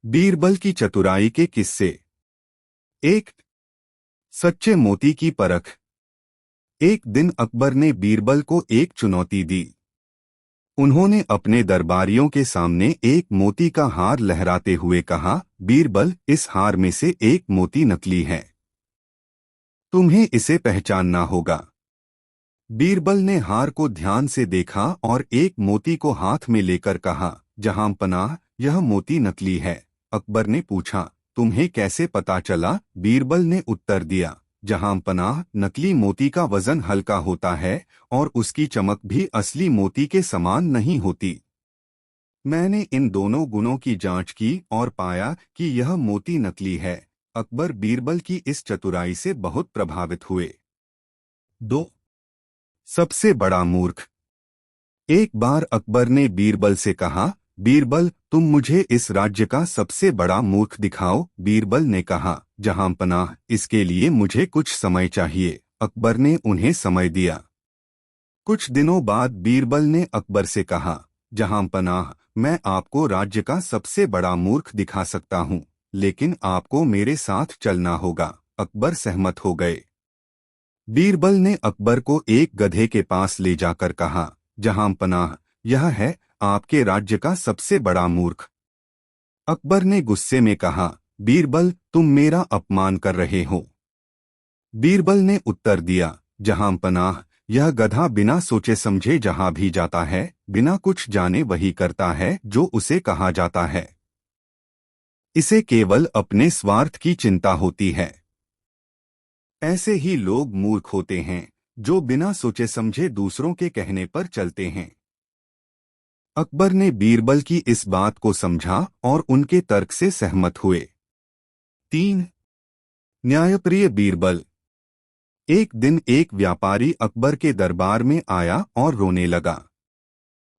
बीरबल की चतुराई के किस्से। एक, सच्चे मोती की परख। एक दिन अकबर ने बीरबल को एक चुनौती दी। उन्होंने अपने दरबारियों के सामने एक मोती का हार लहराते हुए कहा, बीरबल, इस हार में से एक मोती नकली है। तुम्हें इसे पहचानना होगा। बीरबल ने हार को ध्यान से देखा और एक मोती को हाथ में लेकर कहा, जहां पनाह, यह मोती नकली है। अकबर ने पूछा, तुम्हें कैसे पता चला? बीरबल ने उत्तर दिया, जहां पनाह, नकली मोती का वजन हल्का होता है और उसकी चमक भी असली मोती के समान नहीं होती। मैंने इन दोनों गुणों की जांच की और पाया कि यह मोती नकली है। अकबर बीरबल की इस चतुराई से बहुत प्रभावित हुए। 2. सबसे बड़ा मूर्ख। एक बार अकबर ने बीरबल से कहा, बीरबल, तुम मुझे इस राज्य का सबसे बड़ा मूर्ख दिखाओ। बीरबल ने कहा, जहां पनाह, इसके लिए मुझे कुछ समय चाहिए। अकबर ने उन्हें समय दिया। कुछ दिनों बाद बीरबल ने अकबर से कहा, जहां पनाह, मैं आपको राज्य का सबसे बड़ा मूर्ख दिखा सकता हूँ, लेकिन आपको मेरे साथ चलना होगा। अकबर सहमत हो गए। बीरबल ने अकबर को एक गधे के पास ले जाकर कहा, जहां पनाह, यह है आपके राज्य का सबसे बड़ा मूर्ख। अकबर ने गुस्से में कहा, बीरबल, तुम मेरा अपमान कर रहे हो। बीरबल ने उत्तर दिया, जहां पनाह, यह गधा बिना सोचे समझे जहां भी जाता है, बिना कुछ जाने वही करता है जो उसे कहा जाता है। इसे केवल अपने स्वार्थ की चिंता होती है। ऐसे ही लोग मूर्ख होते हैं, जो बिना सोचे समझे दूसरों के कहने पर चलते हैं। अकबर ने बीरबल की इस बात को समझा और उनके तर्क से सहमत हुए। 3. न्यायप्रिय बीरबल। एक दिन एक व्यापारी अकबर के दरबार में आया और रोने लगा।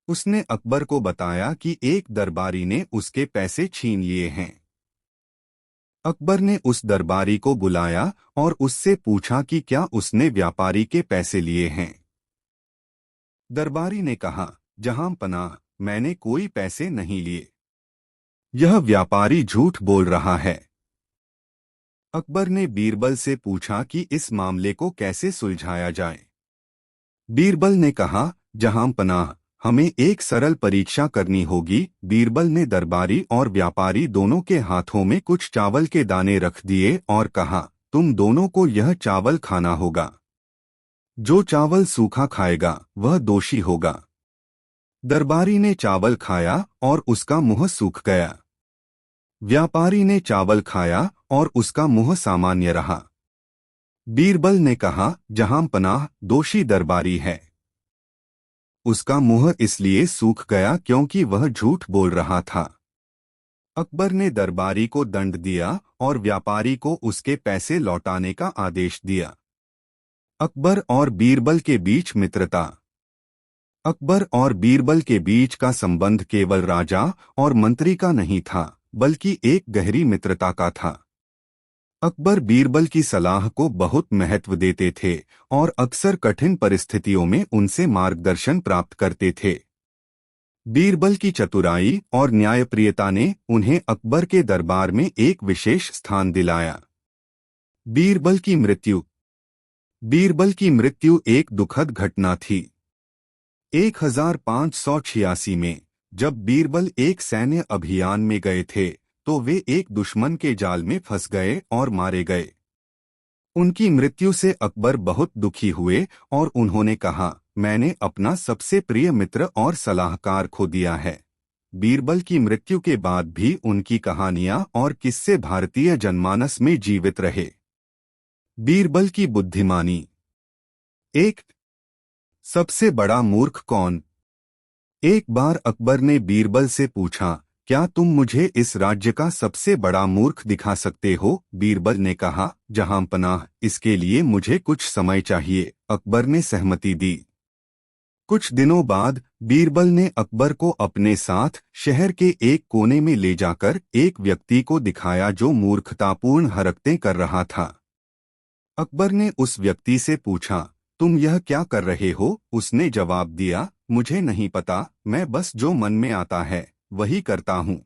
उसने अकबर को बताया कि एक दरबारी ने उसके पैसे छीन लिए हैं। अकबर ने उस दरबारी को बुलाया और उससे पूछा कि क्या उसने व्यापारी के पैसे लिए हैं। दरबारी ने कहा, जहां पनाह, मैंने कोई पैसे नहीं लिए। यह व्यापारी झूठ बोल रहा है। अकबर ने बीरबल से पूछा कि इस मामले को कैसे सुलझाया जाए। बीरबल ने कहा, जहां पनाह, हमें एक सरल परीक्षा करनी होगी। बीरबल ने दरबारी और व्यापारी दोनों के हाथों में कुछ चावल के दाने रख दिए और कहा, तुम दोनों को यह चावल खाना होगा। जो चावल सूखा खाएगा वह दोषी होगा। दरबारी ने चावल खाया और उसका मुंह सूख गया। व्यापारी ने चावल खाया और उसका मुंह सामान्य रहा। बीरबल ने कहा, जहां पनाह, दोषी दरबारी है। उसका मुंह इसलिए सूख गया क्योंकि वह झूठ बोल रहा था। अकबर ने दरबारी को दंड दिया और व्यापारी को उसके पैसे लौटाने का आदेश दिया। अकबर और बीरबल के बीच मित्रता। अकबर और बीरबल के बीच का संबंध केवल राजा और मंत्री का नहीं था, बल्कि एक गहरी मित्रता का था। अकबर बीरबल की सलाह को बहुत महत्व देते थे और अक्सर कठिन परिस्थितियों में उनसे मार्गदर्शन प्राप्त करते थे। बीरबल की चतुराई और न्यायप्रियता ने उन्हें अकबर के दरबार में एक विशेष स्थान दिलाया। बीरबल की मृत्यु। बीरबल की मृत्यु एक दुखद घटना थी। 1586 में जब बीरबल एक सैन्य अभियान में गए थे, तो वे एक दुश्मन के जाल में फंस गए और मारे गए। उनकी मृत्यु से अकबर बहुत दुखी हुए और उन्होंने कहा, मैंने अपना सबसे प्रिय मित्र और सलाहकार खो दिया है। बीरबल की मृत्यु के बाद भी उनकी कहानियां और किस्से भारतीय जनमानस में जीवित रहे। बीरबल की बुद्धिमानी। 1. सबसे बड़ा मूर्ख कौन? एक बार अकबर ने बीरबल से पूछा, क्या तुम मुझे इस राज्य का सबसे बड़ा मूर्ख दिखा सकते हो? बीरबल ने कहा, जहां पनाह, इसके लिए मुझे कुछ समय चाहिए। अकबर ने सहमति दी। कुछ दिनों बाद बीरबल ने अकबर को अपने साथ शहर के एक कोने में ले जाकर एक व्यक्ति को दिखाया जो मूर्खतापूर्ण हरकतें कर रहा था। अकबर ने उस व्यक्ति से पूछा, तुम यह क्या कर रहे हो? उसने जवाब दिया, मुझे नहीं पता, मैं बस जो मन में आता है वही करता हूँ।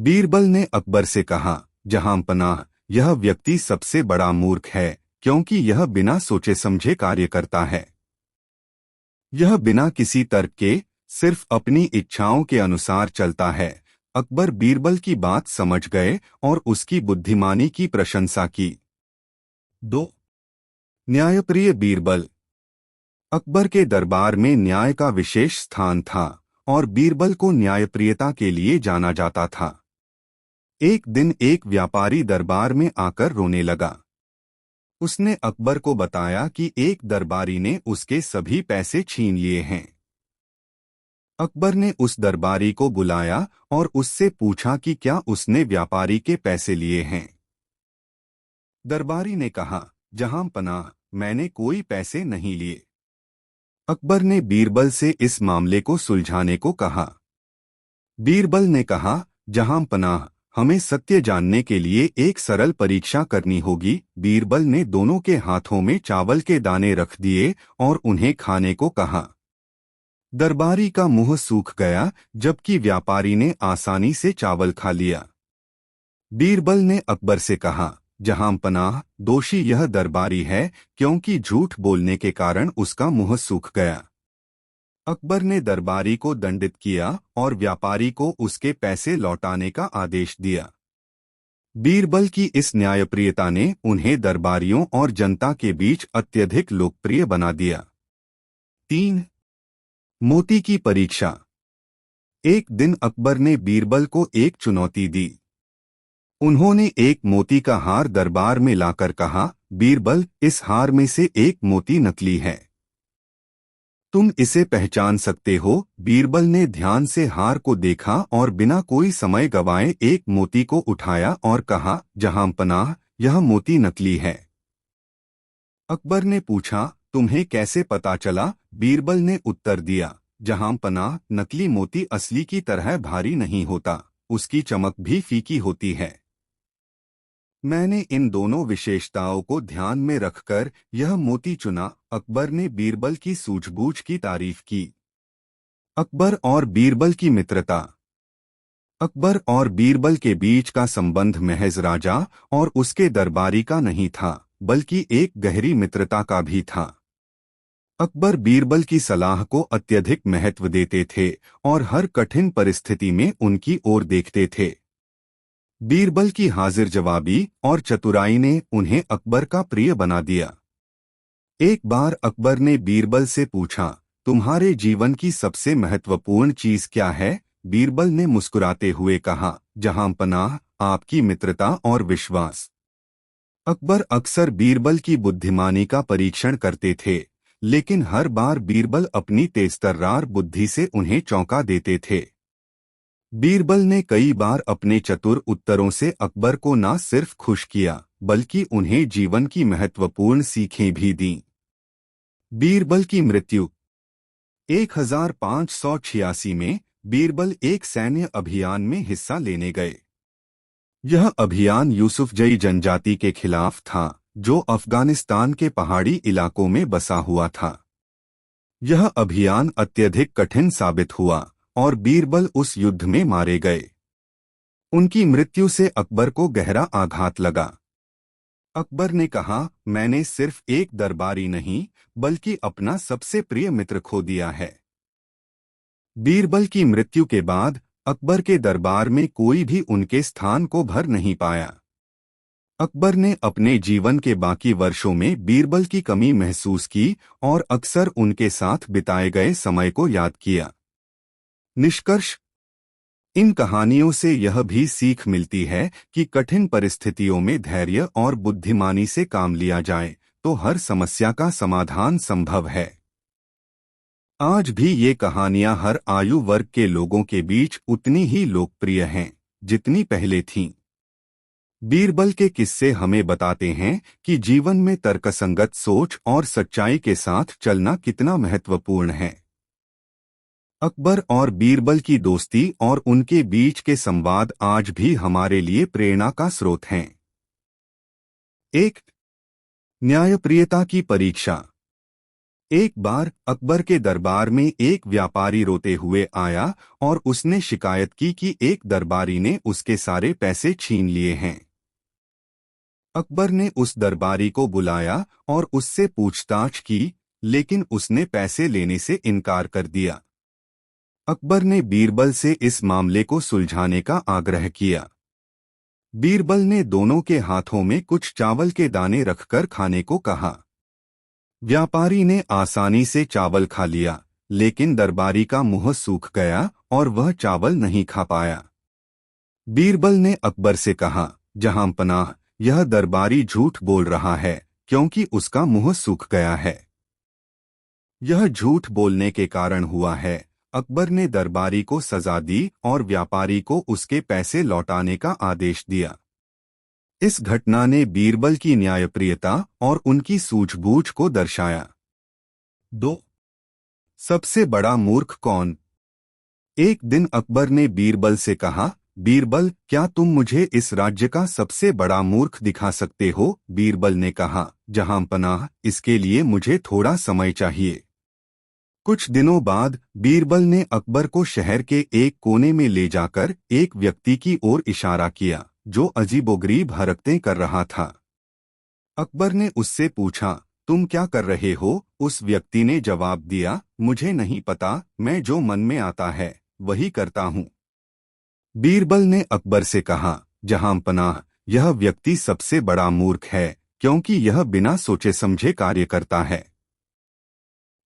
बीरबल ने अकबर से कहा, जहांपनाह, यह व्यक्ति सबसे बड़ा मूर्ख है, क्योंकि यह बिना सोचे समझे कार्य करता है। यह बिना किसी तर्क के सिर्फ अपनी इच्छाओं के अनुसार चलता है। अकबर बीरबल की बात समझ गए और उसकी बुद्धिमानी की प्रशंसा की। 2. न्यायप्रिय बीरबल। अकबर के दरबार में न्याय का विशेष स्थान था और बीरबल को न्यायप्रियता के लिए जाना जाता था। एक दिन एक व्यापारी दरबार में आकर रोने लगा। उसने अकबर को बताया कि एक दरबारी ने उसके सभी पैसे छीन लिए हैं। अकबर ने उस दरबारी को बुलाया और उससे पूछा कि क्या उसने व्यापारी के पैसे लिए हैं। दरबारी ने कहा, जहांपनाह, मैंने कोई पैसे नहीं लिए। अकबर ने बीरबल से इस मामले को सुलझाने को कहा। बीरबल ने कहा, जहांपनाह, हमें सत्य जानने के लिए एक सरल परीक्षा करनी होगी। बीरबल ने दोनों के हाथों में चावल के दाने रख दिए और उन्हें खाने को कहा। दरबारी का मुंह सूख गया, जबकि व्यापारी ने आसानी से चावल खा लिया। बीरबल ने अकबर से कहा, जहांपनाह, दोषी यह दरबारी है, क्योंकि झूठ बोलने के कारण उसका मुंह सूख गया। अकबर ने दरबारी को दंडित किया और व्यापारी को उसके पैसे लौटाने का आदेश दिया। बीरबल की इस न्यायप्रियता ने उन्हें दरबारियों और जनता के बीच अत्यधिक लोकप्रिय बना दिया। 3. मोती की परीक्षा। एक दिन अकबर ने बीरबल को एक चुनौती दी। उन्होंने एक मोती का हार दरबार में लाकर कहा, बीरबल, इस हार में से एक मोती नकली है। तुम इसे पहचान सकते हो। बीरबल ने ध्यान से हार को देखा और बिना कोई समय गवाए एक मोती को उठाया और कहा, जहांपनाह, यह मोती नकली है। अकबर ने पूछा, तुम्हें कैसे पता चला? बीरबल ने उत्तर दिया, जहांपनाह, नकली मोती असली की तरह भारी नहीं होता, उसकी चमक भी फीकी होती है। मैंने इन दोनों विशेषताओं को ध्यान में रखकर यह मोती चुना। अकबर ने बीरबल की सूझबूझ की तारीफ की। अकबर और बीरबल की मित्रता। अकबर और बीरबल के बीच का संबंध महज राजा और उसके दरबारी का नहीं था, बल्कि एक गहरी मित्रता का भी था। अकबर बीरबल की सलाह को अत्यधिक महत्व देते थे और हर कठिन परिस्थिति में उनकी ओर देखते थे। बीरबल की हाजिर जवाबी और चतुराई ने उन्हें अकबर का प्रिय बना दिया। एक बार अकबर ने बीरबल से पूछा, तुम्हारे जीवन की सबसे महत्वपूर्ण चीज क्या है? बीरबल ने मुस्कुराते हुए कहा, जहांपनाह, आपकी मित्रता और विश्वास। अकबर अक्सर बीरबल की बुद्धिमानी का परीक्षण करते थे, लेकिन हर बार बीरबल अपनी तेजतर्रार बुद्धि से उन्हें चौंका देते थे। बीरबल ने कई बार अपने चतुर उत्तरों से अकबर को न सिर्फ खुश किया, बल्कि उन्हें जीवन की महत्वपूर्ण सीखें भी दीं। बीरबल की मृत्यु। 1586 में बीरबल एक सैन्य अभियान में हिस्सा लेने गए। यह अभियान यूसुफजई जनजाति के खिलाफ था, जो अफगानिस्तान के पहाड़ी इलाकों में बसा हुआ था। यह अभियान अत्यधिक कठिन साबित हुआ और बीरबल उस युद्ध में मारे गए। उनकी मृत्यु से अकबर को गहरा आघात लगा। अकबर ने कहा, मैंने सिर्फ एक दरबारी नहीं, बल्कि अपना सबसे प्रिय मित्र खो दिया है। बीरबल की मृत्यु के बाद अकबर के दरबार में कोई भी उनके स्थान को भर नहीं पाया। अकबर ने अपने जीवन के बाकी वर्षों में बीरबल की कमी महसूस की और अक्सर उनके साथ बिताए गए समय को याद किया। निष्कर्ष। इन कहानियों से यह भी सीख मिलती है कि कठिन परिस्थितियों में धैर्य और बुद्धिमानी से काम लिया जाए तो हर समस्या का समाधान संभव है। आज भी ये कहानियां हर आयु वर्ग के लोगों के बीच उतनी ही लोकप्रिय हैं जितनी पहले थीं। बीरबल के किस्से हमें बताते हैं कि जीवन में तर्कसंगत सोच और सच्चाई के साथ चलना कितना महत्वपूर्ण है। अकबर और बीरबल की दोस्ती और उनके बीच के संवाद आज भी हमारे लिए प्रेरणा का स्रोत हैं। 1. न्यायप्रियता की परीक्षा। एक बार अकबर के दरबार में एक व्यापारी रोते हुए आया और उसने शिकायत की कि एक दरबारी ने उसके सारे पैसे छीन लिए हैं। अकबर ने उस दरबारी को बुलाया और उससे पूछताछ की, लेकिन उसने पैसे लेने से इनकार कर दिया। अकबर ने बीरबल से इस मामले को सुलझाने का आग्रह किया। बीरबल ने दोनों के हाथों में कुछ चावल के दाने रखकर खाने को कहा। व्यापारी ने आसानी से चावल खा लिया, लेकिन दरबारी का मुंह सूख गया और वह चावल नहीं खा पाया। बीरबल ने अकबर से कहा, जहांपनाह, यह दरबारी झूठ बोल रहा है क्योंकि उसका मुंह सूख गया है। यह झूठ बोलने के कारण हुआ है। अकबर ने दरबारी को सजा दी और व्यापारी को उसके पैसे लौटाने का आदेश दिया। इस घटना ने बीरबल की न्यायप्रियता और उनकी सूझबूझ को दर्शाया। 2. सबसे बड़ा मूर्ख कौन? एक दिन अकबर ने बीरबल से कहा, बीरबल, क्या तुम मुझे इस राज्य का सबसे बड़ा मूर्ख दिखा सकते हो? बीरबल ने कहा, जहांपनाह, इसके लिए मुझे थोड़ा समय चाहिए। कुछ दिनों बाद बीरबल ने अकबर को शहर के एक कोने में ले जाकर एक व्यक्ति की ओर इशारा किया जो अजीबोगरीब हरकतें कर रहा था। अकबर ने उससे पूछा, तुम क्या कर रहे हो? उस व्यक्ति ने जवाब दिया, मुझे नहीं पता, मैं जो मन में आता है वही करता हूँ। बीरबल ने अकबर से कहा, जहांपनाह, यह व्यक्ति सबसे बड़ा मूर्ख है क्योंकि यह बिना सोचे समझे कार्य करता है।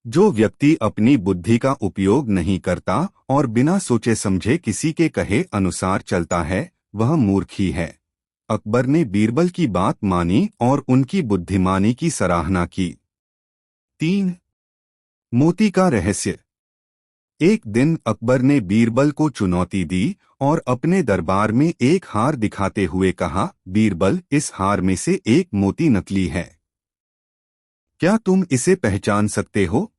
जो व्यक्ति अपनी बुद्धि का उपयोग नहीं करता और बिना सोचे समझे किसी के कहे अनुसार चलता है, वह मूर्ख ही है। अकबर ने बीरबल की बात मानी और उनकी बुद्धिमानी की सराहना की। 3. मोती का रहस्य। एक दिन अकबर ने बीरबल को चुनौती दी और अपने दरबार में एक हार दिखाते हुए कहा, बीरबल, इस हार में से एक मोती नकली है। क्या तुम इसे पहचान सकते हो?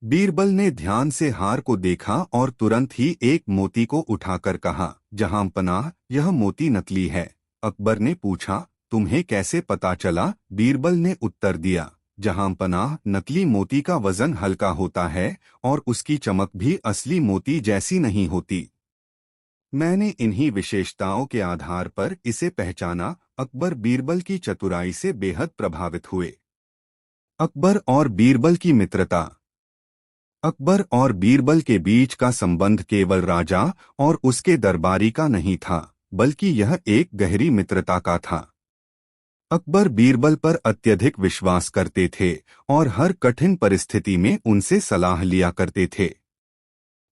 बीरबल ने ध्यान से हार को देखा और तुरंत ही एक मोती को उठाकर कहा, जहांपनाह, यह मोती नकली है। अकबर ने पूछा, तुम्हें कैसे पता चला? बीरबल ने उत्तर दिया, जहांपनाह, नकली मोती का वजन हल्का होता है और उसकी चमक भी असली मोती जैसी नहीं होती। मैंने इन्हीं विशेषताओं के आधार पर इसे पहचाना। अकबर बीरबल की चतुराई से बेहद प्रभावित हुए। अकबर और बीरबल की मित्रता। अकबर और बीरबल के बीच का संबंध केवल राजा और उसके दरबारी का नहीं था, बल्कि यह एक गहरी मित्रता का था। अकबर बीरबल पर अत्यधिक विश्वास करते थे और हर कठिन परिस्थिति में उनसे सलाह लिया करते थे।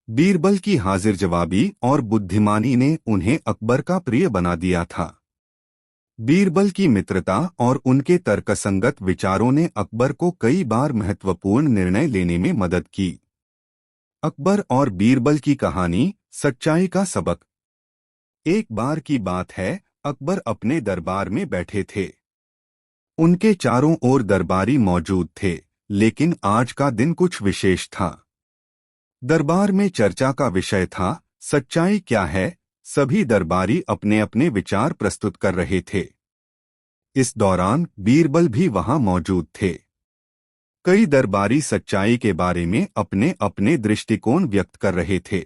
बीरबल की हाजिर जवाबी और बुद्धिमानी ने उन्हें अकबर का प्रिय बना दिया था। बीरबल की मित्रता और उनके तर्कसंगत विचारों ने अकबर को कई बार महत्वपूर्ण निर्णय लेने में मदद की। अकबर और बीरबल की कहानी, सच्चाई का सबक। एक बार की बात है, अकबर अपने दरबार में बैठे थे। उनके चारों ओर दरबारी मौजूद थे, लेकिन आज का दिन कुछ विशेष था। दरबार में चर्चा का विषय था, सच्चाई क्या है। सभी दरबारी अपने अपने विचार प्रस्तुत कर रहे थे। इस दौरान बीरबल भी वहां मौजूद थे। कई दरबारी सच्चाई के बारे में अपने अपने दृष्टिकोण व्यक्त कर रहे थे।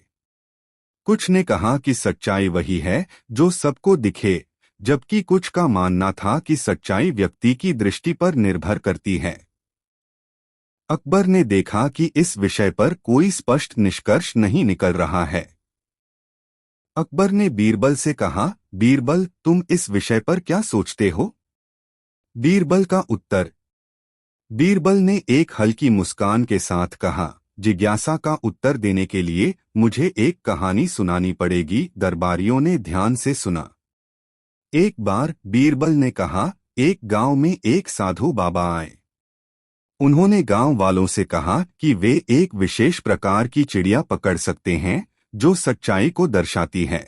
कुछ ने कहा कि सच्चाई वही है जो सबको दिखे, जबकि कुछ का मानना था कि सच्चाई व्यक्ति की दृष्टि पर निर्भर करती है। अकबर ने देखा कि इस विषय पर कोई स्पष्ट निष्कर्ष नहीं निकल रहा है। अकबर ने बीरबल से कहा, बीरबल, तुम इस विषय पर क्या सोचते हो? बीरबल का उत्तर। बीरबल ने एक हल्की मुस्कान के साथ कहा, जिज्ञासा का उत्तर देने के लिए मुझे एक कहानी सुनानी पड़ेगी। दरबारियों ने ध्यान से सुना। एक बार बीरबल ने कहा, एक गांव में एक साधु बाबा आए। उन्होंने गांव वालों से कहा कि वे एक विशेष प्रकार की चिड़िया पकड़ सकते हैं जो सच्चाई को दर्शाती है।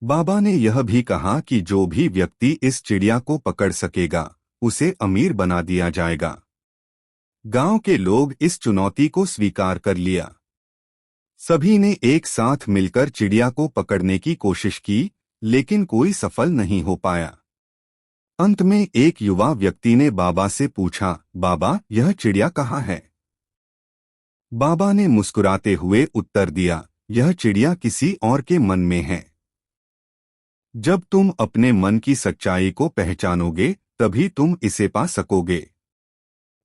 बाबा ने यह भी कहा कि जो भी व्यक्ति इस चिड़िया को पकड़ सकेगा उसे अमीर बना दिया जाएगा। गांव के लोग इस चुनौती को स्वीकार कर लिया। सभी ने एक साथ मिलकर चिड़िया को पकड़ने की कोशिश की, लेकिन कोई सफल नहीं हो पाया। अंत में एक युवा व्यक्ति ने बाबा से पूछा, बाबा, यह चिड़िया कहाँ है? बाबा ने मुस्कुराते हुए उत्तर दिया, यह चिड़िया किसी और के मन में है। जब तुम अपने मन की सच्चाई को पहचानोगे, तभी तुम इसे पा सकोगे।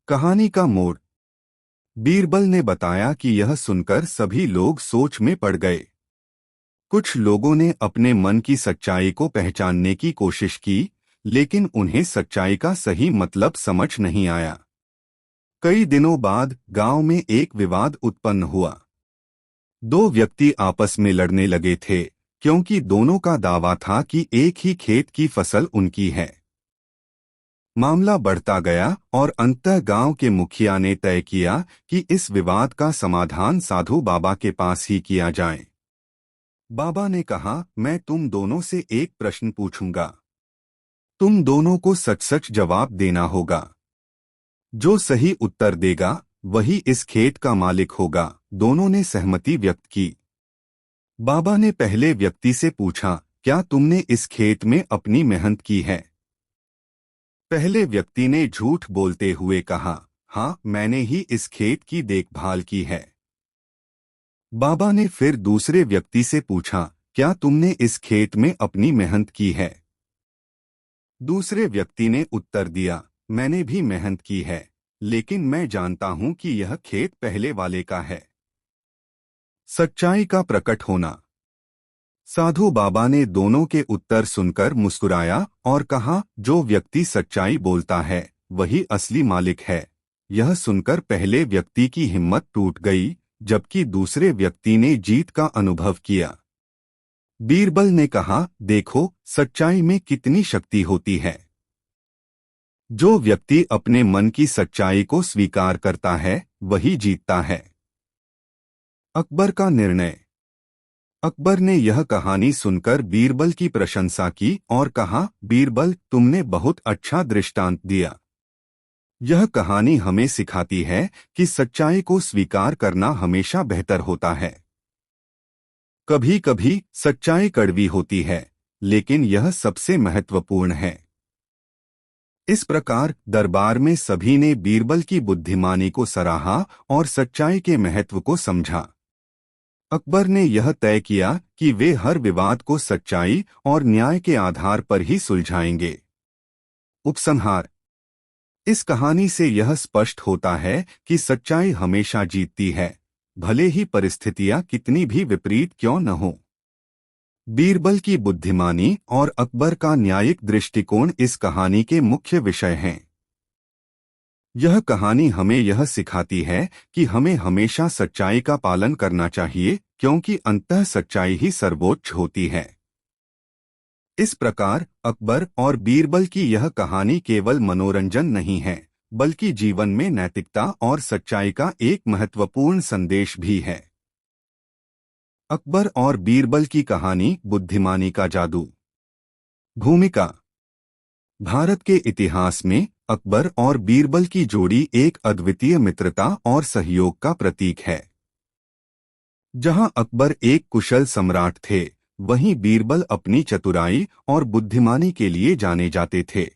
कहानी का मोड़। बीरबल ने बताया कि यह सुनकर सभी लोग सोच में पड़ गए। कुछ लोगों ने अपने मन की सच्चाई को पहचानने की कोशिश की, लेकिन उन्हें सच्चाई का सही मतलब समझ नहीं आया। कई दिनों बाद गांव में एक विवाद उत्पन्न हुआ। दो व्यक्ति आपस में लड़ने लगे थे, क्योंकि दोनों का दावा था कि एक ही खेत की फसल उनकी है। मामला बढ़ता गया और अंततः गांव के मुखिया ने तय किया कि इस विवाद का समाधान साधु बाबा के पास ही किया जाए। बाबा ने कहा, मैं तुम दोनों से एक प्रश्न पूछूंगा। तुम दोनों को सच सच जवाब देना होगा। जो सही उत्तर देगा वही इस खेत का मालिक होगा। दोनों ने सहमति व्यक्त की। बाबा ने पहले व्यक्ति से पूछा, क्या तुमने इस खेत में अपनी मेहनत की है? पहले व्यक्ति ने झूठ बोलते हुए कहा, हाँ, मैंने ही इस खेत की देखभाल की है। बाबा ने फिर दूसरे व्यक्ति से पूछा, क्या तुमने इस खेत में अपनी मेहनत की है? दूसरे व्यक्ति ने उत्तर दिया, मैंने भी मेहनत की है, लेकिन मैं जानता हूं कि यह खेत पहले वाले का है। सच्चाई का प्रकट होना। साधु बाबा ने दोनों के उत्तर सुनकर मुस्कुराया और कहा, जो व्यक्ति सच्चाई बोलता है वही असली मालिक है। यह सुनकर पहले व्यक्ति की हिम्मत टूट गई, जबकि दूसरे व्यक्ति ने जीत का अनुभव किया। बीरबल ने कहा, देखो, सच्चाई में कितनी शक्ति होती है। जो व्यक्ति अपने मन की सच्चाई को स्वीकार करता है वही जीतता है। अकबर का निर्णय। अकबर ने यह कहानी सुनकर बीरबल की प्रशंसा की और कहा, बीरबल, तुमने बहुत अच्छा दृष्टांत दिया। यह कहानी हमें सिखाती है कि सच्चाई को स्वीकार करना हमेशा बेहतर होता है। कभी कभी सच्चाई कड़वी होती है, लेकिन यह सबसे महत्वपूर्ण है। इस प्रकार दरबार में सभी ने बीरबल की बुद्धिमानी को सराहा और सच्चाई के महत्व को समझा। अकबर ने यह तय किया कि वे हर विवाद को सच्चाई और न्याय के आधार पर ही सुलझाएंगे। उपसंहार। इस कहानी से यह स्पष्ट होता है कि सच्चाई हमेशा जीतती है, भले ही परिस्थितियां कितनी भी विपरीत क्यों न हो। बीरबल की बुद्धिमानी और अकबर का न्यायिक दृष्टिकोण इस कहानी के मुख्य विषय हैं। यह कहानी हमें यह सिखाती है कि हमें हमेशा सच्चाई का पालन करना चाहिए, क्योंकि अंततः सच्चाई ही सर्वोच्च होती है। इस प्रकार अकबर और बीरबल की यह कहानी केवल मनोरंजन नहीं है, बल्कि जीवन में नैतिकता और सच्चाई का एक महत्वपूर्ण संदेश भी है। अकबर और बीरबल की कहानी, बुद्धिमानी का जादू। भूमिका। भारत के इतिहास में अकबर और बीरबल की जोड़ी एक अद्वितीय मित्रता और सहयोग का प्रतीक है। जहां अकबर एक कुशल सम्राट थे, वहीं बीरबल अपनी चतुराई और बुद्धिमानी के लिए जाने जाते थे।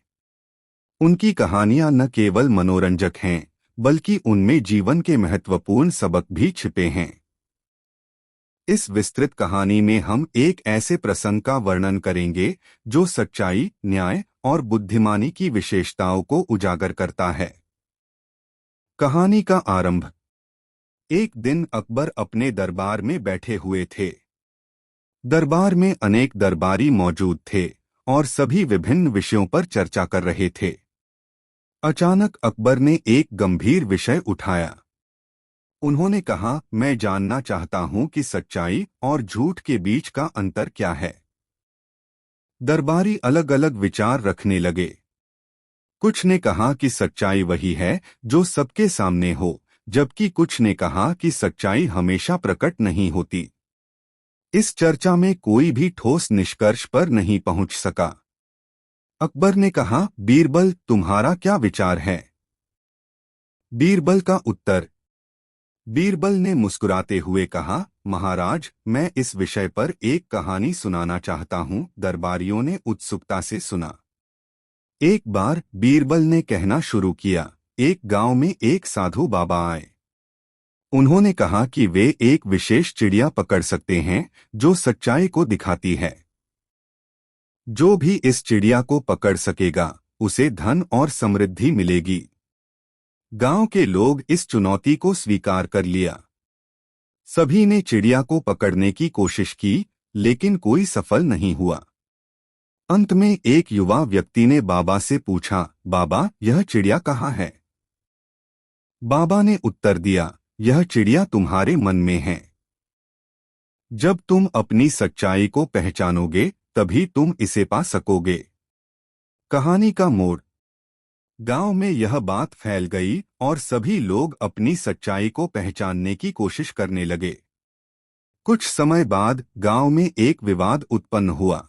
उनकी कहानियां न केवल मनोरंजक हैं, बल्कि उनमें जीवन के महत्वपूर्ण सबक भी छिपे हैं। इस विस्तृत कहानी में हम एक ऐसे प्रसंग का वर्णन करेंगे जो सच्चाई, न्याय और बुद्धिमानी की विशेषताओं को उजागर करता है। कहानी का आरंभ। एक दिन अकबर अपने दरबार में बैठे हुए थे। दरबार में अनेक दरबारी मौजूद थे और सभी विभिन्न विषयों पर चर्चा कर रहे थे। अचानक अकबर ने एक गंभीर विषय उठाया। उन्होंने कहा, मैं जानना चाहता हूं कि सच्चाई और झूठ के बीच का अंतर क्या है। दरबारी अलग अलग विचार रखने लगे। कुछ ने कहा कि सच्चाई वही है जो सबके सामने हो, जबकि कुछ ने कहा कि सच्चाई हमेशा प्रकट नहीं होती। इस चर्चा में कोई भी ठोस निष्कर्ष पर नहीं पहुंच सका। अकबर ने कहा, बीरबल, तुम्हारा क्या विचार है? बीरबल का उत्तर। बीरबल ने मुस्कुराते हुए कहा, महाराज, मैं इस विषय पर एक कहानी सुनाना चाहता हूं। दरबारियों ने उत्सुकता से सुना। एक बार बीरबल ने कहना शुरू किया, एक गांव में एक साधु बाबा आए। उन्होंने कहा कि वे एक विशेष चिड़िया पकड़ सकते हैं जो सच्चाई को दिखाती है। जो भी इस चिड़िया को पकड़ सकेगा उसे धन और समृद्धि मिलेगी। गांव के लोग इस चुनौती को स्वीकार कर लिया। सभी ने चिड़िया को पकड़ने की कोशिश की, लेकिन कोई सफल नहीं हुआ। अंत में एक युवा व्यक्ति ने बाबा से पूछा, बाबा, यह चिड़िया कहाँ है? बाबा ने उत्तर दिया, यह चिड़िया तुम्हारे मन में है। जब तुम अपनी सच्चाई को पहचानोगे तभी तुम इसे पा सकोगे। कहानी का मोड़। गांव में यह बात फैल गई और सभी लोग अपनी सच्चाई को पहचानने की कोशिश करने लगे। कुछ समय बाद गांव में एक विवाद उत्पन्न हुआ।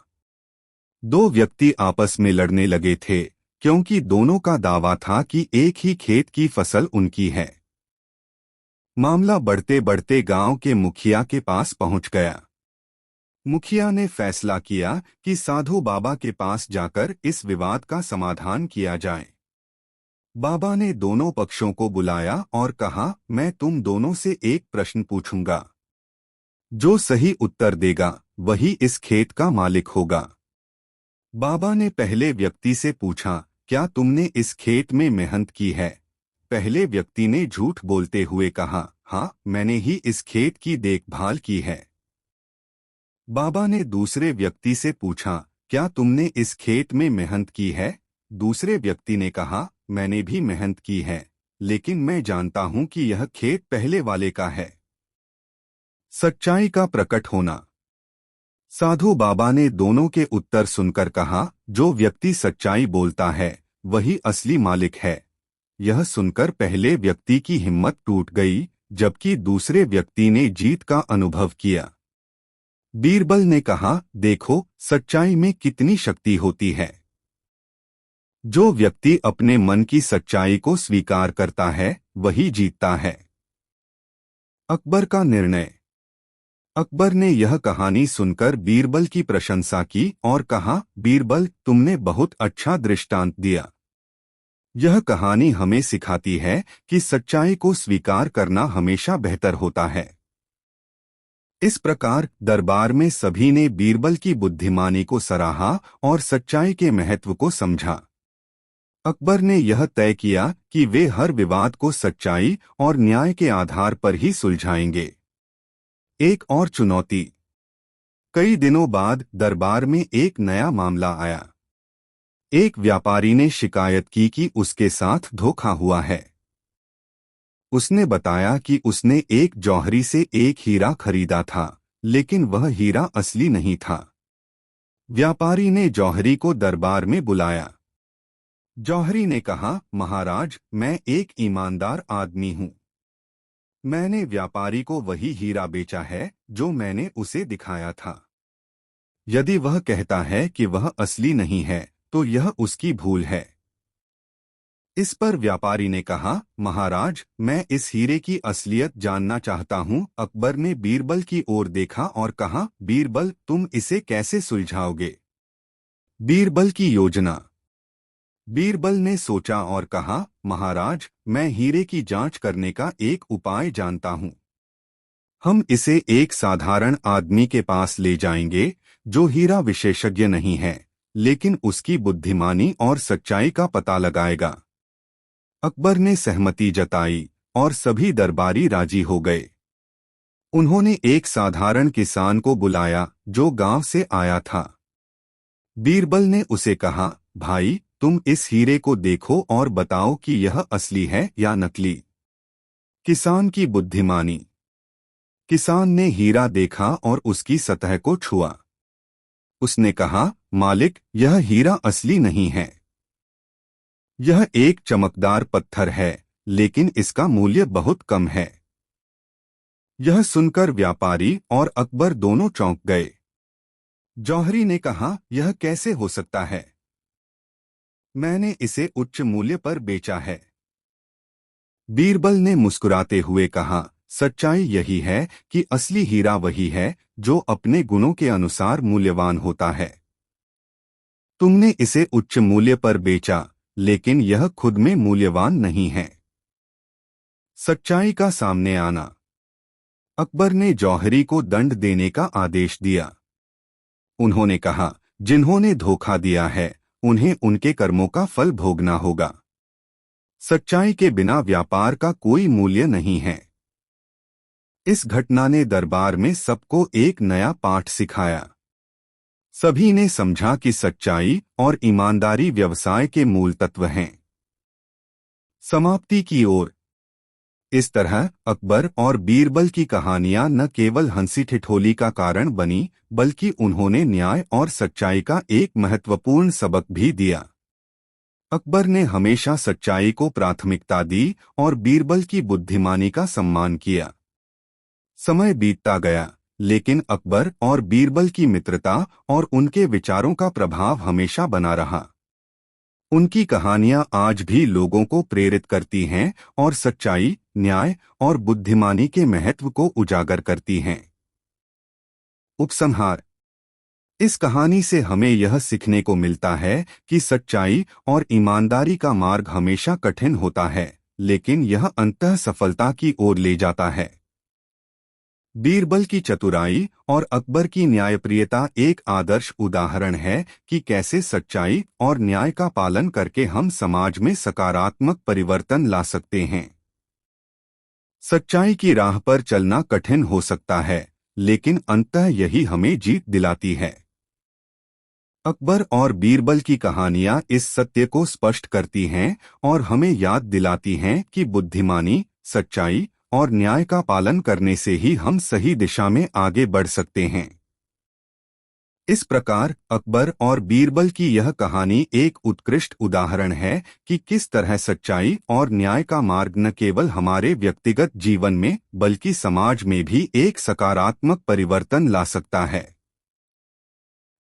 दो व्यक्ति आपस में लड़ने लगे थे क्योंकि दोनों का दावा था कि एक ही खेत की फसल उनकी है। मामला बढ़ते बढ़ते गांव के मुखिया के पास पहुंच गया। मुखिया ने फैसला किया कि साधु बाबा के पास जाकर इस विवाद का समाधान किया जाए। बाबा ने दोनों पक्षों को बुलाया और कहा, मैं तुम दोनों से एक प्रश्न पूछूंगा। जो सही उत्तर देगा वही इस खेत का मालिक होगा। बाबा ने पहले व्यक्ति से पूछा, क्या तुमने इस खेत में मेहनत की है? पहले व्यक्ति ने झूठ बोलते हुए कहा, हाँ, मैंने ही इस खेत की देखभाल की है। बाबा ने दूसरे व्यक्ति से पूछा, क्या तुमने इस खेत में मेहनत की है? दूसरे व्यक्ति ने कहा, मैंने भी मेहनत की है, लेकिन मैं जानता हूं कि यह खेत पहले वाले का है। सच्चाई का प्रकट होना। साधु बाबा ने दोनों के उत्तर सुनकर कहा, जो व्यक्ति सच्चाई बोलता है वही असली मालिक है। यह सुनकर पहले व्यक्ति की हिम्मत टूट गई, जबकि दूसरे व्यक्ति ने जीत का अनुभव किया। बीरबल ने कहा, देखो, सच्चाई में कितनी शक्ति होती है। जो व्यक्ति अपने मन की सच्चाई को स्वीकार करता है वही जीतता है। अकबर का निर्णय। अकबर ने यह कहानी सुनकर बीरबल की प्रशंसा की और कहा, बीरबल, तुमने बहुत अच्छा दृष्टांत दिया। यह कहानी हमें सिखाती है कि सच्चाई को स्वीकार करना हमेशा बेहतर होता है। इस प्रकार दरबार में सभी ने बीरबल की बुद्धिमानी को सराहा और सच्चाई के महत्व को समझा। अकबर ने यह तय किया कि वे हर विवाद को सच्चाई और न्याय के आधार पर ही सुलझाएंगे। एक और चुनौती। कई दिनों बाद दरबार में एक नया मामला आया। एक व्यापारी ने शिकायत की कि उसके साथ धोखा हुआ है। उसने बताया कि उसने एक जौहरी से एक हीरा खरीदा था, लेकिन वह हीरा असली नहीं था। व्यापारी ने जौहरी को दरबार में बुलाया। जौहरी ने कहा, महाराज, मैं एक ईमानदार आदमी हूँ। मैंने व्यापारी को वही हीरा बेचा है जो मैंने उसे दिखाया था। यदि वह कहता है कि वह असली नहीं है तो यह उसकी भूल है। इस पर व्यापारी ने कहा, महाराज, मैं इस हीरे की असलियत जानना चाहता हूँ। अकबर ने बीरबल की ओर देखा और कहा, बीरबल, तुम इसे कैसे सुलझाओगे? बीरबल की योजना। बीरबल ने सोचा और कहा, महाराज, मैं हीरे की जांच करने का एक उपाय जानता हूँ। हम इसे एक साधारण आदमी के पास ले जाएंगे जो हीरा विशेषज्ञ नहीं है, लेकिन उसकी बुद्धिमानी और सच्चाई का पता लगाएगा। अकबर ने सहमति जताई और सभी दरबारी राजी हो गए। उन्होंने एक साधारण किसान को बुलाया जो गांव से आया था। बीरबल ने उसे कहा, भाई, तुम इस हीरे को देखो और बताओ कि यह असली है या नकली। किसान की बुद्धिमानी। किसान ने हीरा देखा और उसकी सतह को छुआ। उसने कहा, मालिक, यह हीरा असली नहीं है। यह एक चमकदार पत्थर है, लेकिन इसका मूल्य बहुत कम है। यह सुनकर व्यापारी और अकबर दोनों चौंक गए। जौहरी ने कहा, यह कैसे हो सकता है? मैंने इसे उच्च मूल्य पर बेचा है। बीरबल ने मुस्कुराते हुए कहा, सच्चाई यही है कि असली हीरा वही है जो अपने गुणों के अनुसार मूल्यवान होता है। तुमने इसे उच्च मूल्य पर बेचा, लेकिन यह खुद में मूल्यवान नहीं है। सच्चाई का सामने आना। अकबर ने जौहरी को दंड देने का आदेश दिया। उन्होंने कहा, जिन्होंने धोखा दिया है उन्हें उनके कर्मों का फल भोगना होगा। सच्चाई के बिना व्यापार का कोई मूल्य नहीं है। इस घटना ने दरबार में सबको एक नया पाठ सिखाया। सभी ने समझा कि सच्चाई और ईमानदारी व्यवसाय के मूल तत्व हैं। समाप्ति की ओर। इस तरह अकबर और बीरबल की कहानियां न केवल हंसी ठिठोली का कारण बनी, बल्कि उन्होंने न्याय और सच्चाई का एक महत्वपूर्ण सबक भी दिया। अकबर ने हमेशा सच्चाई को प्राथमिकता दी और बीरबल की बुद्धिमानी का सम्मान किया। समय बीतता गया, लेकिन अकबर और बीरबल की मित्रता और उनके विचारों का प्रभाव हमेशा बना रहा। उनकी कहानियां आज भी लोगों को प्रेरित करती हैं और सच्चाई, न्याय और बुद्धिमानी के महत्व को उजागर करती हैं। उपसंहार। इस कहानी से हमें यह सीखने को मिलता है कि सच्चाई और ईमानदारी का मार्ग हमेशा कठिन होता है, लेकिन यह अंततः सफलता की ओर ले जाता है। बीरबल की चतुराई और अकबर की न्यायप्रियता एक आदर्श उदाहरण है कि कैसे सच्चाई और न्याय का पालन करके हम समाज में सकारात्मक परिवर्तन ला सकते हैं। सच्चाई की राह पर चलना कठिन हो सकता है, लेकिन अंततः यही हमें जीत दिलाती है। अकबर और बीरबल की कहानियां इस सत्य को स्पष्ट करती हैं और हमें याद दिलाती हैं कि बुद्धिमानी, सच्चाई और न्याय का पालन करने से ही हम सही दिशा में आगे बढ़ सकते हैं। इस प्रकार अकबर और बीरबल की यह कहानी एक उत्कृष्ट उदाहरण है कि किस तरह सच्चाई और न्याय का मार्ग न केवल हमारे व्यक्तिगत जीवन में बल्कि समाज में भी एक सकारात्मक परिवर्तन ला सकता है।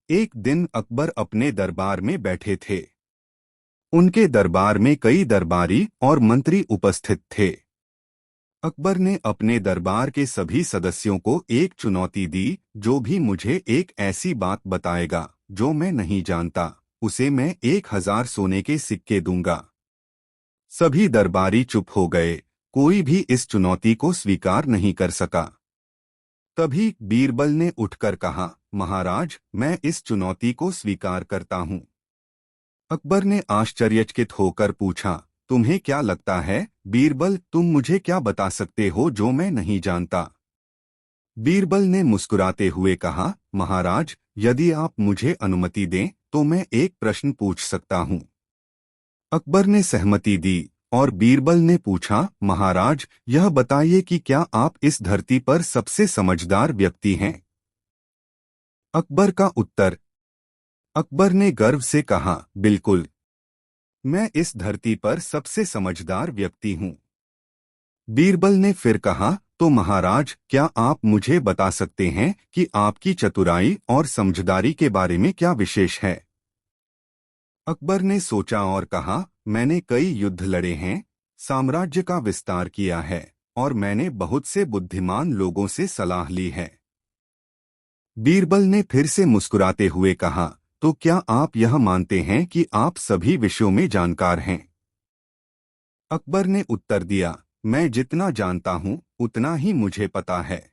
एक दिन अकबर अपने दरबार में बैठे थे। उनके दरबार में कई दरबारी और मंत्री उपस्थित थे। अकबर ने अपने दरबार के सभी सदस्यों को एक चुनौती दी, जो भी मुझे एक ऐसी बात बताएगा जो मैं नहीं जानता, उसे मैं 1000 सोने के सिक्के दूंगा। सभी दरबारी चुप हो गए, कोई भी इस चुनौती को स्वीकार नहीं कर सका। तभी बीरबल ने उठकर कहा, महाराज, मैं इस चुनौती को स्वीकार करता हूं। अकबर ने आश्चर्यचकित होकर पूछा, तुम्हें क्या लगता है बीरबल, तुम मुझे क्या बता सकते हो जो मैं नहीं जानता? बीरबल ने मुस्कुराते हुए कहा, महाराज, यदि आप मुझे अनुमति दें तो मैं एक प्रश्न पूछ सकता हूं। अकबर ने सहमति दी और बीरबल ने पूछा, महाराज, यह बताइए कि क्या आप इस धरती पर सबसे समझदार व्यक्ति हैं? अकबर का उत्तर। अकबर ने गर्व से कहा, बिल्कुल, मैं इस धरती पर सबसे समझदार व्यक्ति हूं। बीरबल ने फिर कहा, तो महाराज, क्या आप मुझे बता सकते हैं कि आपकी चतुराई और समझदारी के बारे में क्या विशेष है? अकबर ने सोचा और कहा, मैंने कई युद्ध लड़े हैं, साम्राज्य का विस्तार किया है और मैंने बहुत से बुद्धिमान लोगों से सलाह ली है। बीरबल ने फिर से मुस्कुराते हुए कहा, तो क्या आप यह मानते हैं कि आप सभी विषयों में जानकार हैं? अकबर ने उत्तर दिया, मैं जितना जानता हूं उतना ही मुझे पता है,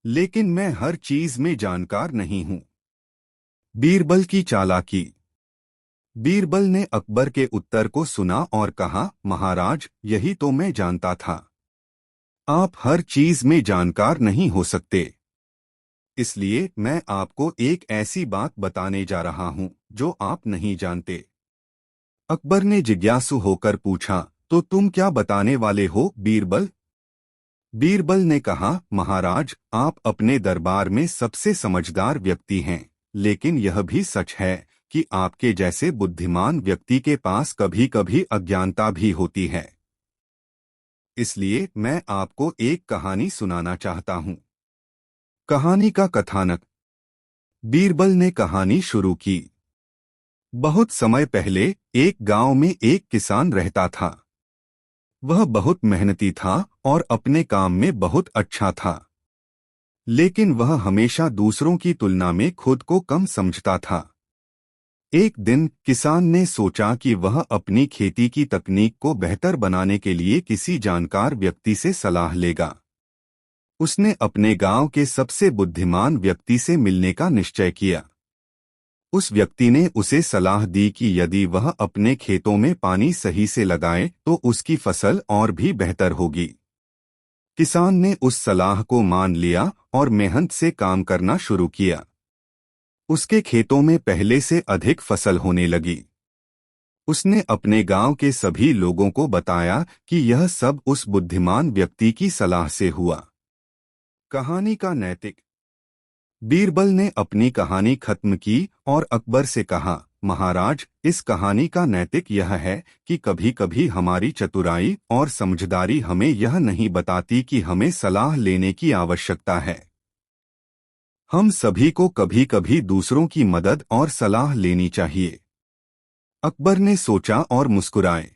लेकिन मैं हर चीज में जानकार नहीं हूं। बीरबल की चालाकी। बीरबल ने अकबर के उत्तर को सुना और कहा, महाराज, यही तो मैं जानता था। आप हर चीज में जानकार नहीं हो सकते। इसलिए मैं आपको एक ऐसी बात बताने जा रहा हूं जो आप नहीं जानते। अकबर ने जिज्ञासु होकर पूछा, तो तुम क्या बताने वाले हो बीरबल? बीरबल ने कहा, महाराज, आप अपने दरबार में सबसे समझदार व्यक्ति हैं, लेकिन यह भी सच है कि आपके जैसे बुद्धिमान व्यक्ति के पास कभी-कभी अज्ञानता भी होती है। इसलिए मैं आपको एक कहानी सुनाना चाहता हूं। कहानी का कथानक। बीरबल ने कहानी शुरू की। बहुत समय पहले एक गांव में एक किसान रहता था। वह बहुत मेहनती था और अपने काम में बहुत अच्छा था, लेकिन वह हमेशा दूसरों की तुलना में खुद को कम समझता था। एक दिन किसान ने सोचा कि वह अपनी खेती की तकनीक को बेहतर बनाने के लिए किसी जानकार व्यक्ति से सलाह लेगा। उसने अपने गांव के सबसे बुद्धिमान व्यक्ति से मिलने का निश्चय किया। उस व्यक्ति ने उसे सलाह दी कि यदि वह अपने खेतों में पानी सही से लगाए तो उसकी फसल और भी बेहतर होगी। किसान ने उस सलाह को मान लिया और मेहनत से काम करना शुरू किया। उसके खेतों में पहले से अधिक फसल होने लगी। उसने अपने गांव के सभी लोगों को बताया कि यह सब उस बुद्धिमान व्यक्ति की सलाह से हुआ। कहानी का नैतिक। बीरबल ने अपनी कहानी खत्म की और अकबर से कहा, महाराज, इस कहानी का नैतिक यह है कि कभी कभी हमारी चतुराई और समझदारी हमें यह नहीं बताती कि हमें सलाह लेने की आवश्यकता है। हम सभी को कभी कभी दूसरों की मदद और सलाह लेनी चाहिए। अकबर ने सोचा और मुस्कुराए।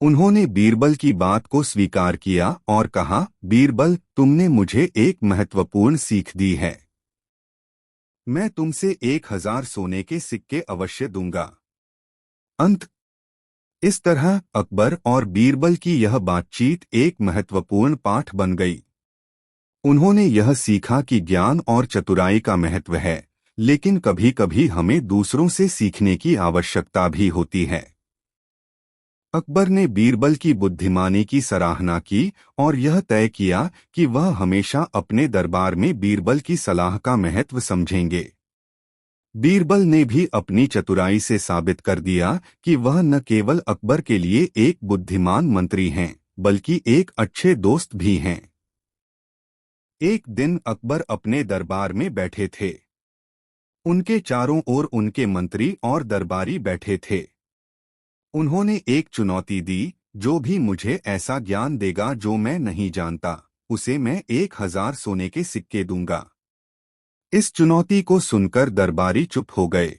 उन्होंने बीरबल की बात को स्वीकार किया और कहा, बीरबल, तुमने मुझे एक महत्वपूर्ण सीख दी है। मैं तुमसे 1000 सोने के सिक्के अवश्य दूंगा। अंत। इस तरह अकबर और बीरबल की यह बातचीत एक महत्वपूर्ण पाठ बन गई। उन्होंने यह सीखा कि ज्ञान और चतुराई का महत्व है, लेकिन कभी कभी हमें दूसरों से सीखने की आवश्यकता भी होती है। अकबर ने बीरबल की बुद्धिमानी की सराहना की और यह तय किया कि वह हमेशा अपने दरबार में बीरबल की सलाह का महत्व समझेंगे। बीरबल ने भी अपनी चतुराई से साबित कर दिया कि वह न केवल अकबर के लिए एक बुद्धिमान मंत्री हैं, बल्कि एक अच्छे दोस्त भी हैं। एक दिन अकबर अपने दरबार में बैठे थे। उनके चारों ओर उनके मंत्री और दरबारी बैठे थे। उन्होंने एक चुनौती दी, जो भी मुझे ऐसा ज्ञान देगा जो मैं नहीं जानता, उसे मैं 1000 सोने के सिक्के दूंगा। इस चुनौती को सुनकर दरबारी चुप हो गए।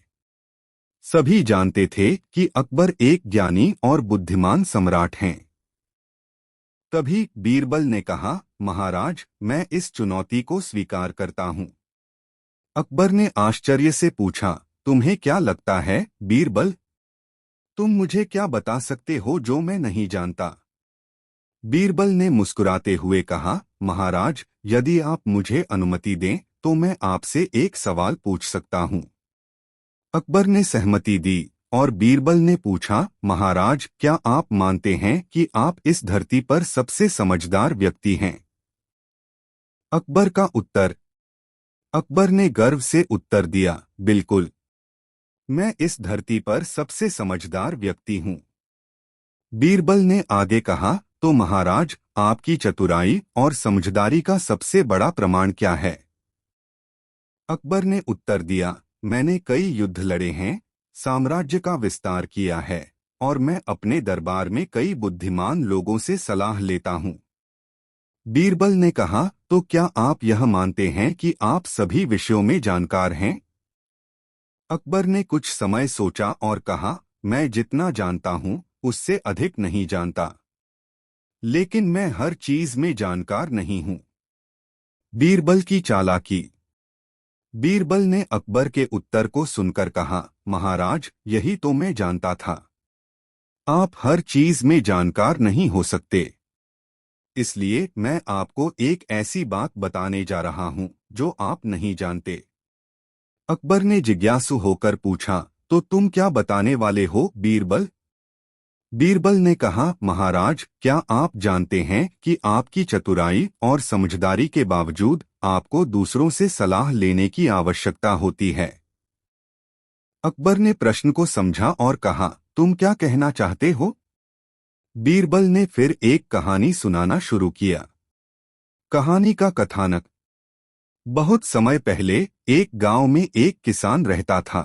सभी जानते थे कि अकबर एक ज्ञानी और बुद्धिमान सम्राट हैं। तभी बीरबल ने कहा, महाराज, मैं इस चुनौती को स्वीकार करता हूं। अकबर ने आश्चर्य से पूछा, तुम्हें क्या लगता है बीरबल? तुम मुझे क्या बता सकते हो जो मैं नहीं जानता? बीरबल ने मुस्कुराते हुए कहा, महाराज, यदि आप मुझे अनुमति दें तो मैं आपसे एक सवाल पूछ सकता हूं। अकबर ने सहमति दी और बीरबल ने पूछा, महाराज, क्या आप मानते हैं कि आप इस धरती पर सबसे समझदार व्यक्ति हैं? अकबर का उत्तर। अकबर ने गर्व से उत्तर दिया, बिल्कुल, मैं इस धरती पर सबसे समझदार व्यक्ति हूं। बीरबल ने आगे कहा, तो महाराज, आपकी चतुराई और समझदारी का सबसे बड़ा प्रमाण क्या है? अकबर ने उत्तर दिया, मैंने कई युद्ध लड़े हैं, साम्राज्य का विस्तार किया है और मैं अपने दरबार में कई बुद्धिमान लोगों से सलाह लेता हूं। बीरबल ने कहा, तो क्या आप यह मानते हैं कि आप सभी विषयों में जानकार हैं? अकबर ने कुछ समय सोचा और कहा, मैं जितना जानता हूं उससे अधिक नहीं जानता, लेकिन मैं हर चीज में जानकार नहीं हूं। बीरबल की चालाकी। बीरबल ने अकबर के उत्तर को सुनकर कहा, महाराज, यही तो मैं जानता था। आप हर चीज में जानकार नहीं हो सकते। इसलिए मैं आपको एक ऐसी बात बताने जा रहा हूं जो आप नहीं जानते। अकबर ने जिज्ञासु होकर पूछा, तो तुम क्या बताने वाले हो बीरबल? बीरबल ने कहा, महाराज, क्या आप जानते हैं कि आपकी चतुराई और समझदारी के बावजूद आपको दूसरों से सलाह लेने की आवश्यकता होती है? अकबर ने प्रश्न को समझा और कहा, तुम क्या कहना चाहते हो? बीरबल ने फिर एक कहानी सुनाना शुरू किया। कहानी का कथानक। बहुत समय पहले एक गांव में एक किसान रहता था।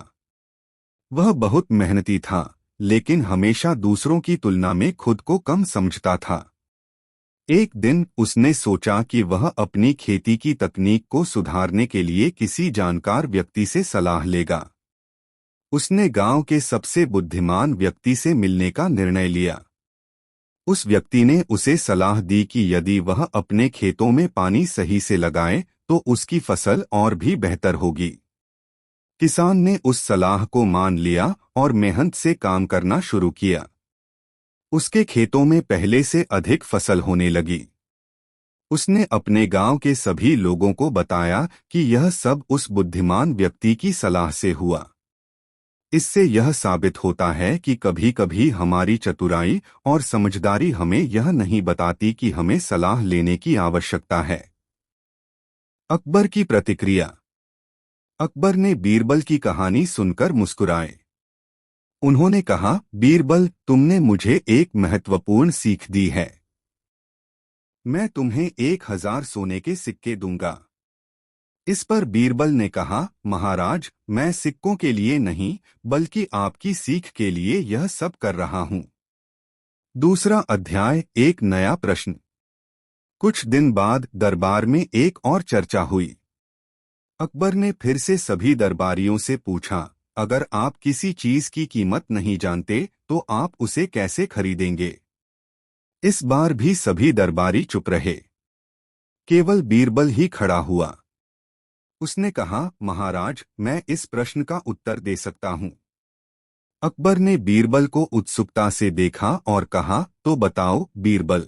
वह बहुत मेहनती था, लेकिन हमेशा दूसरों की तुलना में खुद को कम समझता था। एक दिन उसने सोचा कि वह अपनी खेती की तकनीक को सुधारने के लिए किसी जानकार व्यक्ति से सलाह लेगा। उसने गांव के सबसे बुद्धिमान व्यक्ति से मिलने का निर्णय लिया। उस व्यक्ति ने उसे सलाह दी कि यदि वह अपने खेतों में पानी सही से लगाए तो उसकी फसल और भी बेहतर होगी। किसान ने उस सलाह को मान लिया और मेहनत से काम करना शुरू किया। उसके खेतों में पहले से अधिक फसल होने लगी। उसने अपने गांव के सभी लोगों को बताया कि यह सब उस बुद्धिमान व्यक्ति की सलाह से हुआ। इससे यह साबित होता है कि कभी-कभी हमारी चतुराई और समझदारी हमें यह नहीं बताती कि हमें सलाह लेने की आवश्यकता है। अकबर की प्रतिक्रिया। अकबर ने बीरबल की कहानी सुनकर मुस्कुराए। उन्होंने कहा, बीरबल, तुमने मुझे एक महत्वपूर्ण सीख दी है। मैं तुम्हें 1000 सोने के सिक्के दूंगा। इस पर बीरबल ने कहा, महाराज, मैं सिक्कों के लिए नहीं बल्कि आपकी सीख के लिए यह सब कर रहा हूँ। दूसरा अध्याय, एक नया प्रश्न। कुछ दिन बाद दरबार में एक और चर्चा हुई। अकबर ने फिर से सभी दरबारियों से पूछा, अगर आप किसी चीज की कीमत नहीं जानते तो आप उसे कैसे खरीदेंगे? इस बार भी सभी दरबारी चुप रहे। केवल बीरबल ही खड़ा हुआ। उसने कहा, महाराज, मैं इस प्रश्न का उत्तर दे सकता हूँ। अकबर ने बीरबल को उत्सुकता से देखा और कहा, तो बताओ बीरबल।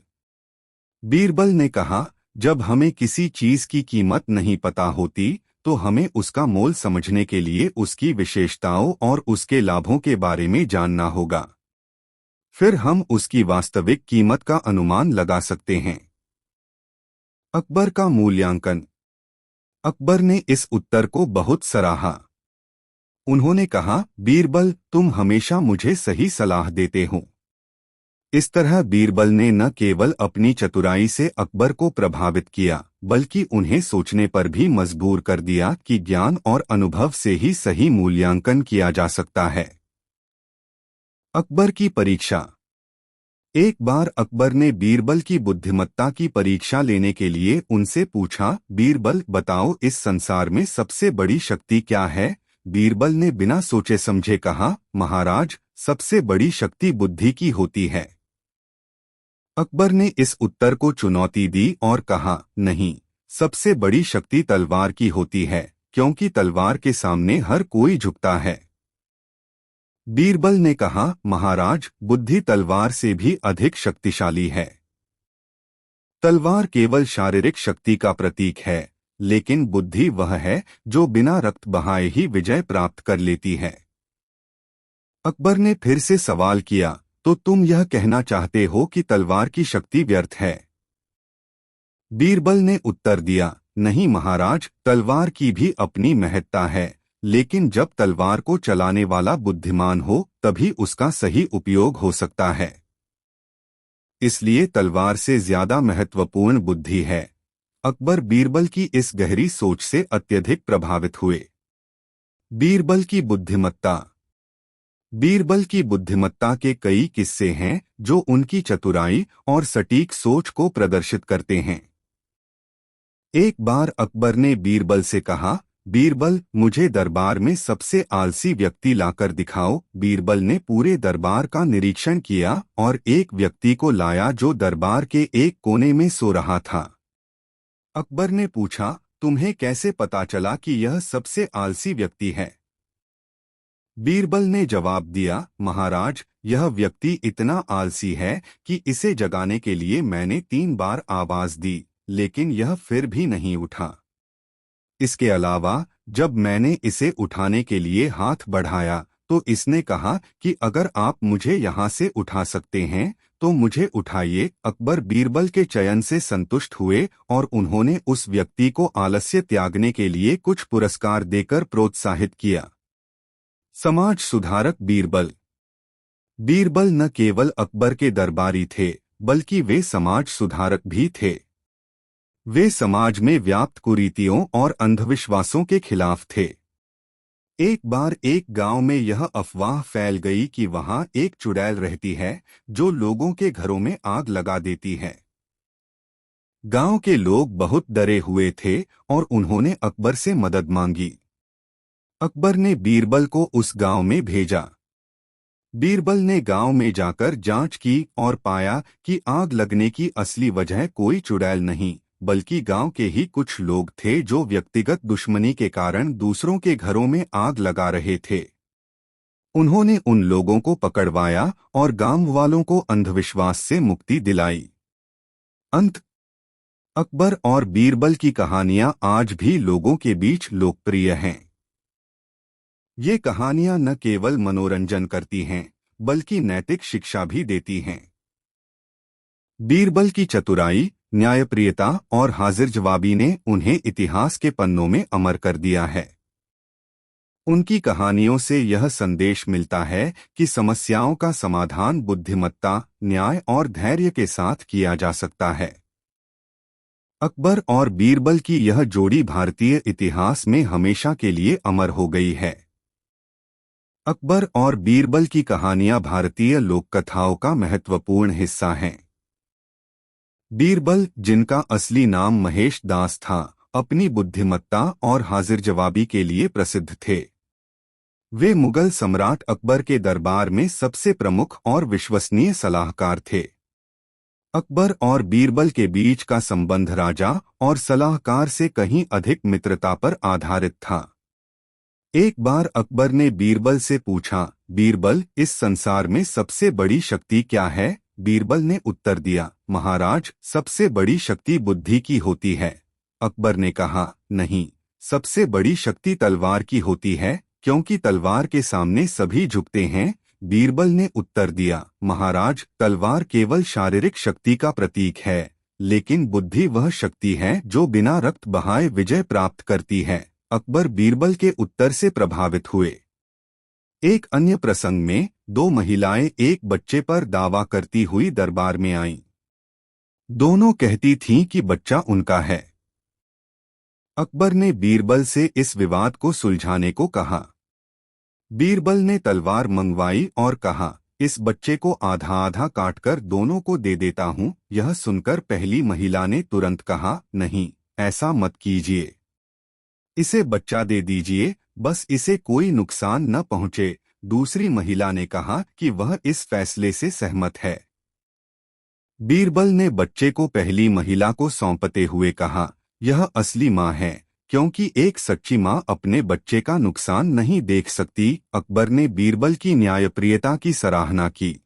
बीरबल ने कहा, जब हमें किसी चीज की कीमत नहीं पता होती तो हमें उसका मोल समझने के लिए उसकी विशेषताओं और उसके लाभों के बारे में जानना होगा। फिर हम उसकी वास्तविक कीमत का अनुमान लगा सकते हैं। अकबर का मूल्यांकन। अकबर ने इस उत्तर को बहुत सराहा। उन्होंने कहा, बीरबल, तुम हमेशा मुझे सही सलाह देते हो। इस तरह बीरबल ने न केवल अपनी चतुराई से अकबर को प्रभावित किया बल्कि उन्हें सोचने पर भी मजबूर कर दिया कि ज्ञान और अनुभव से ही सही मूल्यांकन किया जा सकता है। अकबर की परीक्षा। एक बार अकबर ने बीरबल की बुद्धिमत्ता की परीक्षा लेने के लिए उनसे पूछा, बीरबल, बताओ, इस संसार में सबसे बड़ी शक्ति क्या है? बीरबल ने बिना सोचे समझे कहा, महाराज, सबसे बड़ी शक्ति बुद्धि की होती है। अकबर ने इस उत्तर को चुनौती दी और कहा, नहीं, सबसे बड़ी शक्ति तलवार की होती है, क्योंकि तलवार के सामने हर कोई झुकता है। बीरबल ने कहा, महाराज, बुद्धि तलवार से भी अधिक शक्तिशाली है। तलवार केवल शारीरिक शक्ति का प्रतीक है, लेकिन बुद्धि वह है जो बिना रक्त बहाए ही विजय प्राप्त कर लेती है। अकबर ने फिर से सवाल किया, तो तुम यह कहना चाहते हो कि तलवार की शक्ति व्यर्थ है? बीरबल ने उत्तर दिया, नहीं महाराज, तलवार की भी अपनी महत्ता है, लेकिन जब तलवार को चलाने वाला बुद्धिमान हो तभी उसका सही उपयोग हो सकता है। इसलिए तलवार से ज्यादा महत्वपूर्ण बुद्धि है। अकबर बीरबल की इस गहरी सोच से अत्यधिक प्रभावित हुए। बीरबल की बुद्धिमत्ता। बीरबल की बुद्धिमत्ता के कई किस्से हैं जो उनकी चतुराई और सटीक सोच को प्रदर्शित करते हैं। एक बार अकबर ने बीरबल से कहा, बीरबल, मुझे दरबार में सबसे आलसी व्यक्ति लाकर दिखाओ। बीरबल ने पूरे दरबार का निरीक्षण किया और एक व्यक्ति को लाया जो दरबार के एक कोने में सो रहा था। अकबर ने पूछा, तुम्हें कैसे पता चला कि यह सबसे आलसी व्यक्ति है? बीरबल ने जवाब दिया, महाराज, यह व्यक्ति इतना आलसी है कि इसे जगाने के लिए मैंने 3 बार आवाज दी, लेकिन यह फिर भी नहीं उठा। इसके अलावा जब मैंने इसे उठाने के लिए हाथ बढ़ाया तो इसने कहा कि अगर आप मुझे यहाँ से उठा सकते हैं तो मुझे उठाइए। अकबर बीरबल के चयन से संतुष्ट हुए और उन्होंने उस व्यक्ति को आलस्य त्यागने के लिए कुछ पुरस्कार देकर प्रोत्साहित किया। समाज सुधारक बीरबल। बीरबल न केवल अकबर के दरबारी थे बल्कि वे समाज सुधारक भी थे। वे समाज में व्याप्त कुरीतियों और अंधविश्वासों के खिलाफ थे। एक बार एक गांव में यह अफवाह फैल गई कि वहां एक चुड़ैल रहती है जो लोगों के घरों में आग लगा देती है। गांव के लोग बहुत डरे हुए थे और उन्होंने अकबर से मदद मांगी। अकबर ने बीरबल को उस गांव में भेजा। बीरबल ने गांव में जाकर जांच की और पाया कि आग लगने की असली वजह कोई चुड़ैल नहीं बल्कि गांव के ही कुछ लोग थे जो व्यक्तिगत दुश्मनी के कारण दूसरों के घरों में आग लगा रहे थे। उन्होंने उन लोगों को पकड़वाया और गांव वालों को अंधविश्वास से मुक्ति दिलाई। अंत। अकबर और बीरबल की कहानियां आज भी लोगों के बीच लोकप्रिय हैं। ये कहानियां न केवल मनोरंजन करती हैं, बल्कि नैतिक शिक्षा भी देती हैं। बीरबल की चतुराई, न्यायप्रियता और हाजिर जवाबी ने उन्हें इतिहास के पन्नों में अमर कर दिया है। उनकी कहानियों से यह संदेश मिलता है कि समस्याओं का समाधान बुद्धिमत्ता, न्याय और धैर्य के साथ किया जा सकता है। अकबर और बीरबल की यह जोड़ी भारतीय इतिहास में हमेशा के लिए अमर हो गई है। अकबर और बीरबल की कहानियां भारतीय लोककथाओं का महत्वपूर्ण हिस्सा हैं। बीरबल, जिनका असली नाम महेश दास था, अपनी बुद्धिमत्ता और हाजिर जवाबी के लिए प्रसिद्ध थे। वे मुगल सम्राट अकबर के दरबार में सबसे प्रमुख और विश्वसनीय सलाहकार थे। अकबर और बीरबल के बीच का संबंध राजा और सलाहकार से कहीं अधिक मित्रता पर आधारित था। एक बार अकबर ने बीरबल से पूछा, बीरबल, इस संसार में सबसे बड़ी शक्ति क्या है? बीरबल ने उत्तर दिया, महाराज, सबसे बड़ी शक्ति बुद्धि की होती है। अकबर ने कहा, नहीं, सबसे बड़ी शक्ति तलवार की होती है, क्योंकि तलवार के सामने सभी झुकते हैं। बीरबल ने उत्तर दिया, महाराज, तलवार केवल शारीरिक शक्ति का प्रतीक है, लेकिन बुद्धि वह शक्ति है जो बिना रक्त बहाए विजय प्राप्त करती है। अकबर बीरबल के उत्तर से प्रभावित हुए। एक अन्य प्रसंग में दो महिलाएं एक बच्चे पर दावा करती हुई दरबार में आईं। दोनों कहती थीं कि बच्चा उनका है। अकबर ने बीरबल से इस विवाद को सुलझाने को कहा। बीरबल ने तलवार मंगवाई और कहा, इस बच्चे को आधा आधा काटकर दोनों को दे देता हूँ। यह सुनकर पहली महिला ने तुरंत कहा, नहीं, ऐसा मत कीजिए, इसे बच्चा दे दीजिए, बस इसे कोई नुकसान न पहुँचे। दूसरी महिला ने कहा कि वह इस फैसले से सहमत है। बीरबल ने बच्चे को पहली महिला को सौंपते हुए कहा, यह असली माँ है, क्योंकि एक सच्ची माँ अपने बच्चे का नुकसान नहीं देख सकती। अकबर ने बीरबल की न्यायप्रियता की सराहना की।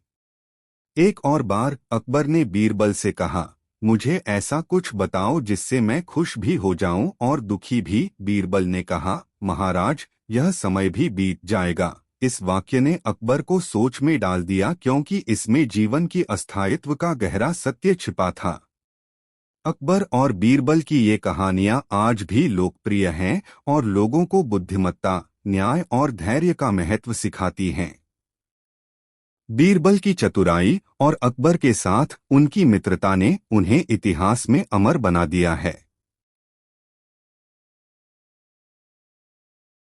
एक और बार अकबर ने बीरबल से कहा, मुझे ऐसा कुछ बताओ जिससे मैं खुश भी हो जाऊं और दुखी भी। बीरबल ने कहा, महाराज, यह समय भी बीत जाएगा। इस वाक्य ने अकबर को सोच में डाल दिया, क्योंकि इसमें जीवन की अस्थायित्व का गहरा सत्य छिपा था। अकबर और बीरबल की ये कहानियां आज भी लोकप्रिय हैं और लोगों को बुद्धिमत्ता, न्याय और धैर्य का महत्व सिखाती हैं। बीरबल की चतुराई और अकबर के साथ उनकी मित्रता ने उन्हें इतिहास में अमर बना दिया है।